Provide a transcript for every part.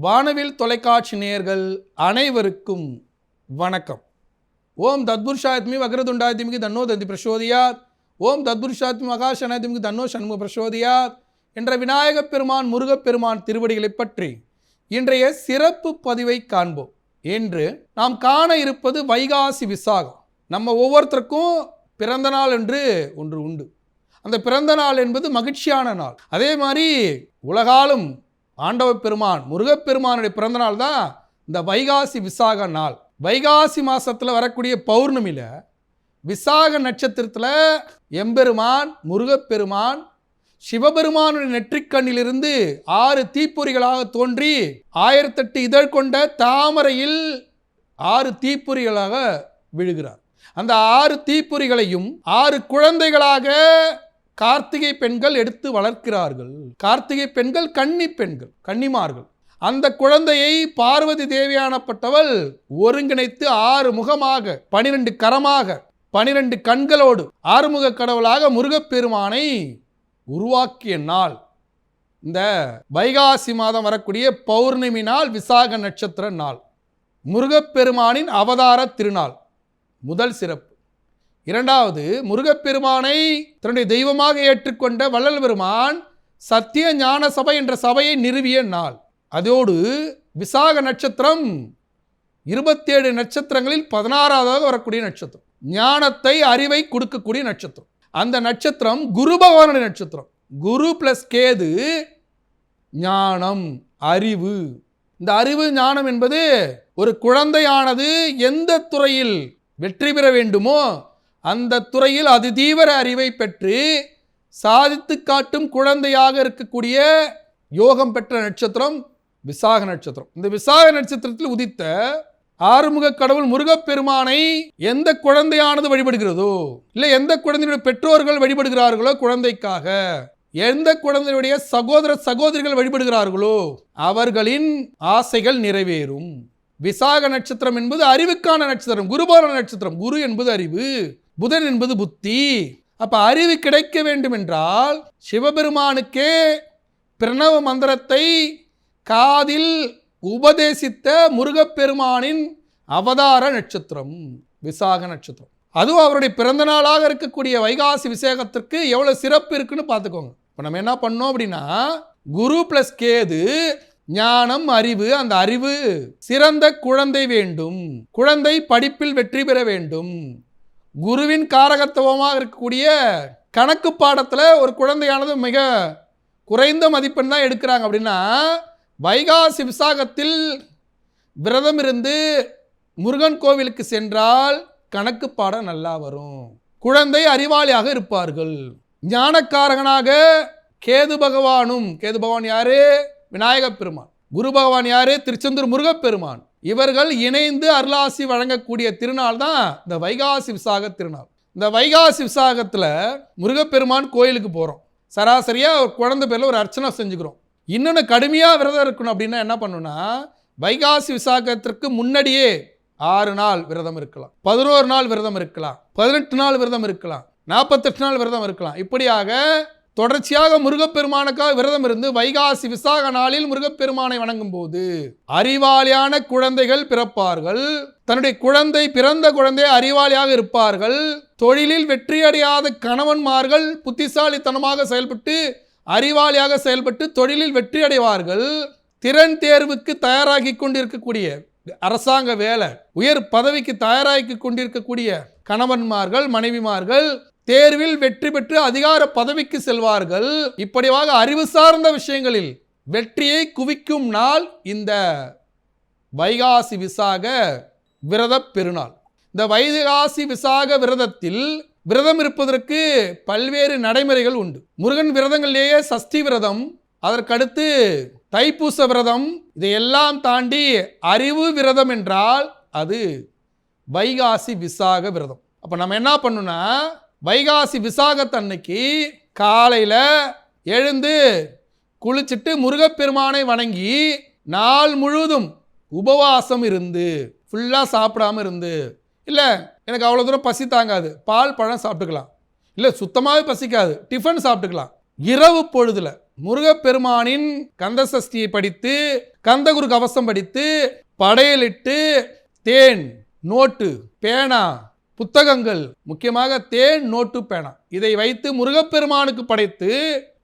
வானவில் தொலைக்காட்சி நேயர்கள் அனைவருக்கும் வணக்கம். ஓம் தத்புருஷாயத்மி வக்ரதுண்டாயத்மிக்கு தன்னோ தந்தி பிரசோதியாத், ஓம் தத்புருஷாயத்மி மகாசனாயத்மிக்கு தன்னோ சண்முக பிரசோதியாத் என்ற விநாயகப் பெருமான் முருகப்பெருமான் திருவடிகளை பற்றி இன்றைய சிறப்பு பதிவை காண்போம். இன்று நாம் காண இருப்பது வைகாசி விசாகம். நம்ம ஒவ்வொருத்தருக்கும் பிறந்த நாள் என்று ஒன்று உண்டு. அந்த பிறந்த நாள் என்பது மகிழ்ச்சியான நாள். அதே மாதிரி உலகாலும் ஆண்டவ பெருமான் முருகப்பெருமானுடைய பிறந்த நாள் தான் இந்த வைகாசி விசாக நாள். வைகாசி மாதத்தில் வரக்கூடிய பௌர்ணமியில் விசாக நட்சத்திரத்தில் எம்பெருமான் முருகப்பெருமான் சிவபெருமானுடைய நெற்றிக்கண்ணிலிருந்து 6 தீப்பொறிகளாக தோன்றி 1008 இதழ் கொண்ட தாமரையில் 6 தீப்பொறிகளாக விழுகிறார். அந்த 6 தீப்பொறிகளையும் 6 குழந்தைகளாக கார்த்திகை பெண்கள் எடுத்து வளர்க்கிறார்கள். கார்த்திகை பெண்கள் கன்னிமார்கள். அந்த குழந்தையை பார்வதி தேவியானப்பட்டவள் ஒருங்கிணைத்து 6 முகமாக 12 கரமாக 12 கண்களோடு ஆறுமுக கடவுளாக முருகப்பெருமானை உருவாக்கிய நாள் இந்த வைகாசி மாதம் வரக்கூடிய பௌர்ணமி நாள், விசாக நட்சத்திர நாள், முருகப்பெருமானின் அவதார திருநாள். முதல் சிறப்பு. இரண்டாவது, முருகப்பெருமானை தன்னுடைய தெய்வமாக ஏற்றுக்கொண்ட வள்ளல் பெருமான் சத்திய ஞான சபை என்ற சபையை நிறுவிய நாள். அதோடு விசாக நட்சத்திரம் 27 நட்சத்திரங்களில் 16வது வரக்கூடிய நட்சத்திரம். ஞானத்தை அறிவை கொடுக்கக்கூடிய நட்சத்திரம். அந்த நட்சத்திரம் குரு பகவானுடைய நட்சத்திரம். குரு பிளஸ் கேது ஞானம், அறிவு. இந்த அறிவு ஞானம் என்பது ஒரு குழந்தையானது எந்த துறையில் வெற்றி பெற வேண்டுமோ அந்த துறையில் அதிதீவிர அறிவை பெற்று சாதித்து காட்டும் குழந்தையாக இருக்கக்கூடிய யோகம் பெற்ற நட்சத்திரம் விசாக நட்சத்திரம். இந்த விசாக நட்சத்திரத்தில் உதித்த ஆறுமுக கடவுள் முருகப்பெருமானை எந்த குழந்தையானது வழிபடுகிறதோ, இல்லை எந்த குழந்தையுடைய பெற்றோர்கள் வழிபடுகிறார்களோ, குழந்தைக்காக எந்த குழந்தையுடைய சகோதர சகோதரிகள் வழிபடுகிறார்களோ அவர்களின் ஆசைகள் நிறைவேறும். விசாக நட்சத்திரம் என்பது அறிவுக்கான நட்சத்திரம், குருபோர நட்சத்திரம். குரு என்பது அறிவு, புதன் என்பது புத்தி. அப்ப அறிவு கிடைக்க வேண்டும் என்றால் சிவபெருமானுக்கே பிரணவ மந்திரத்தை காதில் உபதேசித்த முருகப்பெருமானின் அவதார நட்சத்திரம் விசாக நட்சத்திரம். அதுவும் அவருடைய பிறந்த நாளாக இருக்கக்கூடிய வைகாசி விசாகத்திற்கு எவ்வளவு சிறப்பு இருக்குன்னு பார்த்துக்கோங்க. இப்போ நம்ம என்ன பண்ணோம் அப்படின்னா, குரு பிளஸ் கேது ஞானம், அறிவு. அந்த அறிவு சிறந்த குழந்தை வேண்டும், குழந்தை படிப்பில் வெற்றி பெற வேண்டும். குருவின் காரகத்துவமாக இருக்கக்கூடிய கணக்கு பாடத்தில் ஒரு குழந்தையானது மிக குறைந்த மதிப்பெண் தான் எடுக்கிறாங்க அப்படின்னா, வைகாசி விசாகத்தில் விரதம் இருந்து முருகன் கோவிலுக்கு சென்றால் கணக்கு பாடம் நல்லா வரும், குழந்தை அறிவாளியாக இருப்பார்கள். ஞானக்காரகனாக கேது பகவானும், கேது பகவான் யாரு? விநாயகப் பெருமான். குரு பகவான் யாரு? திருச்செந்தூர் முருகப்பெருமான். இவர்கள் இணைந்து அருளாசி வழங்கக்கூடிய திருநாள் தான் இந்த வைகாசி விசாக திருநாள். இந்த வைகாசி விசாகத்தில் முருகப்பெருமான் கோயிலுக்கு போகிறோம். சராசரியாக ஒரு குழந்தை பேரில் ஒரு அர்ச்சனை செஞ்சுக்கிறோம். இன்னொன்று கடுமையாக விரதம் இருக்கணும் அப்படின்னா என்ன பண்ணணும்னா, வைகாசி விசாகத்திற்கு முன்னாடியே 6 நாள் விரதம் இருக்கலாம், 11 நாள் விரதம் இருக்கலாம், 18 நாள் விரதம் இருக்கலாம், 48 நாள் விரதம் இருக்கலாம். இப்படியாக தொடர்ச்சியாக முருகப்பெருமானுக்காக விரதம் இருந்து வைகாசி விசாக நாளில் முருகப்பெருமானை வணங்கும் போது அறிவாளியான குழந்தைகள் பிறப்பார்கள். தன்னுடைய பிறந்த குழந்தை அறிவாளியாக இருப்பார்கள். தொழிலில் வெற்றியடையாத கணவன்மார்கள் புத்திசாலித்தனமாக செயல்பட்டு அறிவாளியாக செயல்பட்டு தொழிலில் வெற்றி அடைவார்கள். திறன் தேர்வுக்கு தயாராகி கொண்டிருக்கக்கூடிய அரசாங்க வேலை, உயர் பதவிக்கு தயாராகி கொண்டிருக்கக்கூடிய கணவன்மார்கள் மனைவிமார்கள் தேர்வில் வெற்றி பெற்று அதிகார பதவிக்கு செல்வார்கள். இப்படியாக அறிவு சார்ந்த விஷயங்களில் வெற்றியை குவிக்கும் நாள் இந்த வைகாசி விசாக விரத பெருநாள். இந்த வைகாசி விசாக விரதத்தில் விரதம் இருப்பதற்கு பல்வேறு நடைமுறைகள் உண்டு. முருகன் விரதங்களிலேயே சஷ்டி விரதம், அதற்கடுத்து தைப்பூச விரதம். இதையெல்லாம் தாண்டி அறிவு விரதம் என்றால் அது வைகாசி விசாக விரதம். அப்போ நம்ம என்ன பண்ணணும்னா, வைகாசி விசாகத்தன்னைக்கு காலையில் எழுந்து குளிச்சுட்டு முருகப்பெருமானை வணங்கி நாள் முழுவதும் உபவாசம் இருந்து ஃபுல்லாக சாப்பிடாமல் இருந்து, இல்லை எனக்கு அவ்வளோ தூரம் பசி தாங்காது, பால் பழம் சாப்பிட்டுக்கலாம், இல்லை சுத்தமாகவே பசிக்காது, டிஃபன் சாப்பிட்டுக்கலாம், இரவு பொழுதுல முருகப்பெருமானின் கந்த சஷ்டியை படித்து கந்தகுரு கவசம் படித்து படையலிட்டு தேன், நோட்டு, பேனா, புத்தகங்கள், முக்கியமாக தேன், நோட்டு, பேனா இதை வைத்து முருகப்பெருமானுக்கு படைத்து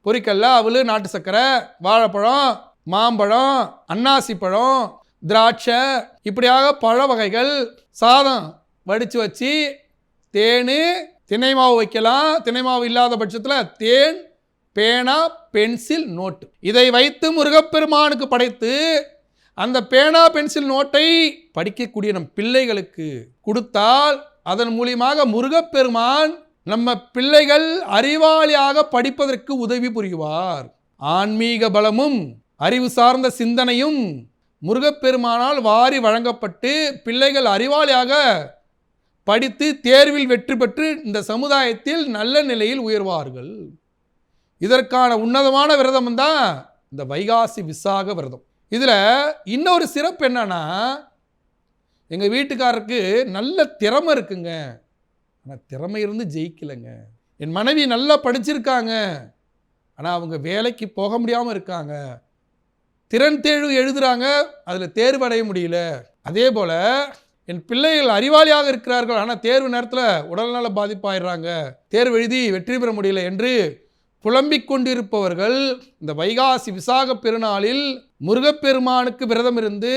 பொரிக்கல்ல, அவளு, நாட்டு சக்கரை, வாழைப்பழம், மாம்பழம், அன்னாசி பழம், திராட்சை இப்படியாக பழ வகைகள் சாதம் வடித்து வச்சு தேன், தினை மாவு வைக்கலாம். தினை மாவு இல்லாத பட்சத்தில் தேன், பேனா, பென்சில், நோட்டு இதை வைத்து முருகப்பெருமானுக்கு படைத்து அந்த பேனா, பென்சில், நோட்டை படிக்கக்கூடிய நம் பிள்ளைகளுக்கு கொடுத்தால் அதன் மூலியமாக முருகப்பெருமான் நம்ம பிள்ளைகள் அறிவாளியாக படிப்பதற்கு உதவி புரிவார். ஆன்மீக பலமும் அறிவு சார்ந்த சிந்தனையும் முருகப்பெருமானால் வாரி வழங்கப்பட்டு பிள்ளைகள் அறிவாளியாக படித்து தேர்வில் வெற்றி பெற்று இந்த சமுதாயத்தில் நல்ல நிலையில் உயர்வார்கள். இதற்கான உன்னதமான விரதம் தான் இந்த வைகாசி விசாக விரதம். இதில் இன்னொரு சிறப்பு என்னன்னா, எங்கள் வீட்டுக்காரருக்கு நல்ல திறமை இருக்குங்க, ஆனால் திறமை இருந்து ஜெயிக்கலைங்க. என் மனைவி நல்லா படிச்சிருக்காங்க, ஆனால் அவங்க வேலைக்கு போக முடியாமல் இருக்காங்க. திறன் தேர்வு எழுதுகிறாங்க, அதில் தேர்வடைய முடியல. அதே போல் என் பிள்ளைகள் அறிவாளியாக இருக்கிறார்கள், ஆனால் தேர்வு நேரத்தில் உடல்நல பாதிப்பாயிடுறாங்க, தேர்வு எழுதி வெற்றி பெற முடியல என்று புலம்பிக் கொண்டிருப்பவர்கள் இந்த வைகாசி விசாக பெருநாளில் முருகப்பெருமானுக்கு விரதம் இருந்து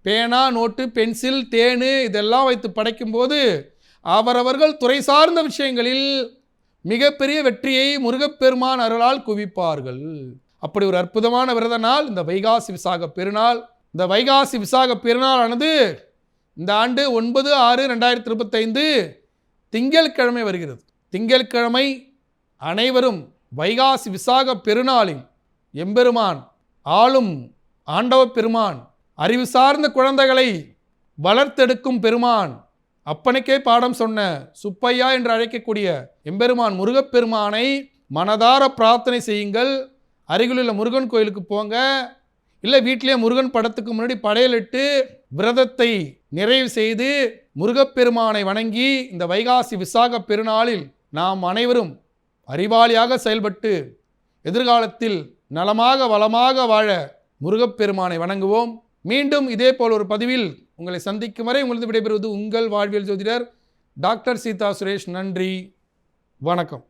பேனா, நோட்டு, பென்சில், தேன் இதெல்லாம் வைத்து படைக்கும்போது அவரவர்கள் துறை சார்ந்த விஷயங்களில் மிகப்பெரிய வெற்றியை முருகப்பெருமான் அருளால் குவிப்பார்கள். அப்படி ஒரு அற்புதமான விரத நாள் இந்த வைகாசி விசாக பெருநாள். இந்த வைகாசி விசாக பெருநாளானது இந்த ஆண்டு 9/6/2025 திங்கட்கிழமை வருகிறது. திங்கட்கிழமை அனைவரும் வைகாசி விசாக பெருநாளில் எம்பெருமான் ஆளும் ஆண்டவ பெருமான், அறிவு சார்ந்த குழந்தைகளை வளர்த்தெடுக்கும் பெருமான், அப்பனுக்கே பாடம் சொன்ன சுப்பையா என்று அழைக்கக்கூடிய எம்பெருமான் முருகப்பெருமானை மனதார பிரார்த்தனை செய்யுங்கள். அருகிலுள்ள முருகன் கோயிலுக்கு போங்க, இல்லை வீட்டிலே முருகன் படத்துக்கு முன்னாடி படையலிட்டு விரதத்தை நிறைவு செய்து முருகப்பெருமானை வணங்கி இந்த வைகாசி விசாக பெருநாளில் நாம் அனைவரும் அறிவாளியாக செயல்பட்டு எதிர்காலத்தில் நலமாக வளமாக வாழ முருகப்பெருமானை வணங்குவோம். மீண்டும் இதே போல் ஒரு பதிவில் உங்களை சந்திக்கும் வரை உங்களது விடைபெறுவது உங்கள் வாழ்வியல் ஜோதிடர் டாக்டர் சீதா சுரேஷ். நன்றி, வணக்கம்.